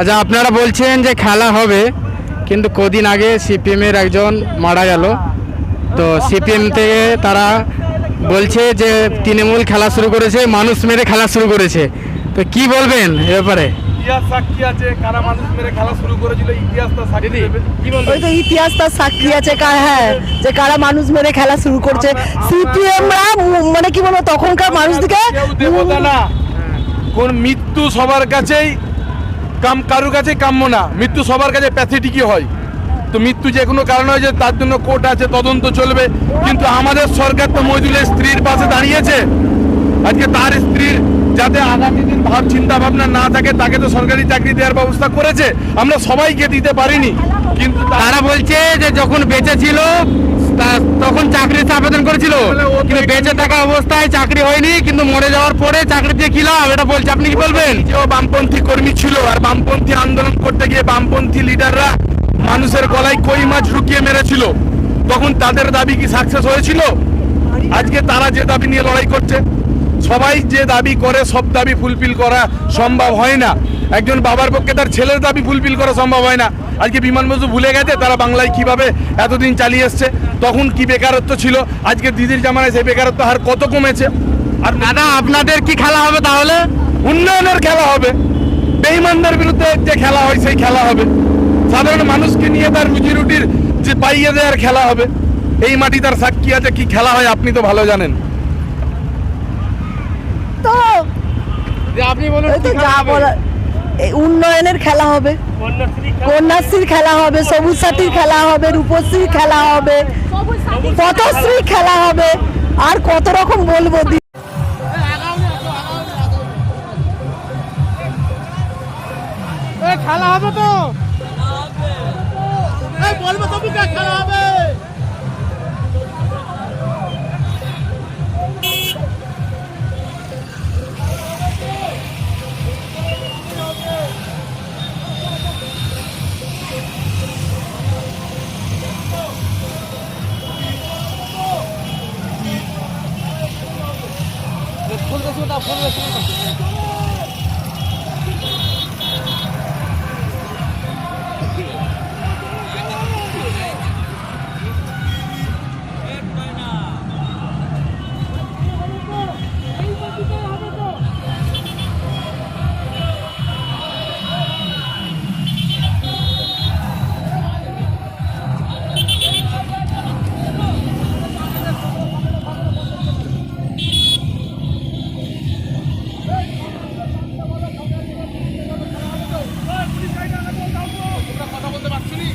আচ্ছা, আপনারা বলছেন যে খেলা হবে, কিন্তু কদিন আগে সিপিএমের একজন মারা গেল, তো সিপিএম থেকে তারা বলছে যে তৃণমূল খেলা শুরু করেছে, মানুষ মেরে খেলা শুরু করেছে, তো কি বলবেন এ ব্যাপারে? ইতিহাস সাক্ষী আছে কারা মানুষ মেরে খেলা শুরু করেছিল, ইতিহাস তার সাক্ষী দেবে। কি বলবেন? ওই তো ইতিহাস তার সাক্ষী আছে, হ্যাঁ, যে কারা মানুষ মেরে খেলা শুরু করছে। সিপিএমরা মানে কি বলবো, তখনকার মানুষদিকে কেউ দেবতা না, কোন মৃত্যু সবার কাছেই কারোর কাছে কাম্য না। মৃত্যু সবার কাছে প্যাথেটিকই হয়, তো মৃত্যু যে কোনো কারণ হয় যে তার জন্য কোর্ট আছে, তদন্ত চলবে। কিন্তু আমাদের সরকার তো মজদুরের স্ত্রীর পাশে দাঁড়িয়েছে। আজকে তার স্ত্রীর যাতে আগামী দিন চিন্তা ভাবনা না থাকে, তাকে তো সরকারি চাকরি দেওয়ার ব্যবস্থা করেছে, আমরা সবাইকে দিতে পারিনি। কিন্তু তারা বলছে যে যখন বেঁচে ছিল তখন চাকরিতে আবেদন করেছিল, কিন্তু বেঁচে থাকা অবস্থায় চাকরি হয়নি, কিন্তু মরে যাওয়ার পরে চাকরি দিয়ে কি লাভ, এটা বলছে। আপনি কি বলবেন? যে বামপন্থী কর্মী ছিল, আর বামপন্থী আন্দোলন করতে গিয়ে বামপন্থী লিডাররা মানুষের গলায় কই মাছ ঢুকিয়ে মেরেছিল, তখন তাদের দাবি কি সাকসেস হয়েছিল? আজকে তারা যে দাবি নিয়ে লড়াই করছে, সবাই যে দাবি করে সব দাবি ফুলফিল করা সম্ভব হয় না। একজন বাবার পক্ষে তার ছেলের দাবি ফুলফিল করা সম্ভব হয় না। আজকে বিমান বসু ভুলে গেছে তারা বাংলায় কিভাবে এতদিন চালিয়ে এসছে, তখন কি বেকারত্ব ছিল, আজকে দিদির জামানায় সেই বেকারত্ব হার কত কমেছে। আর দাদা, আপনাদের কি খেলা হবে তাহলে? উন্নয়নের খেলা হবে, বেঈমানদের বিরুদ্ধে যে খেলা হয় সেই খেলা হবে, সাধারণ মানুষকে নিয়ে তার রুজি রুটির যে পাইয়ে দেওয়ার খেলা হবে। এই মাটি তার সাক্ষী আছে, কি খেলা হয় আপনি তো ভালো জানেন। তো আপনি বলুন, ওই তো যা বলার, এই উন্নয়নের খেলা হবে, কন্যাশ্রীর খেলা হবে, সবুজ সাথীর খেলা হবে, রূপশ্রীর খেলা হবে, পথশ্রীর খেলা হবে, আর কত রকম বলবো। খেলা হবে তো বলবো, তবে খেলা হবে। কথা বলতে পারছি না।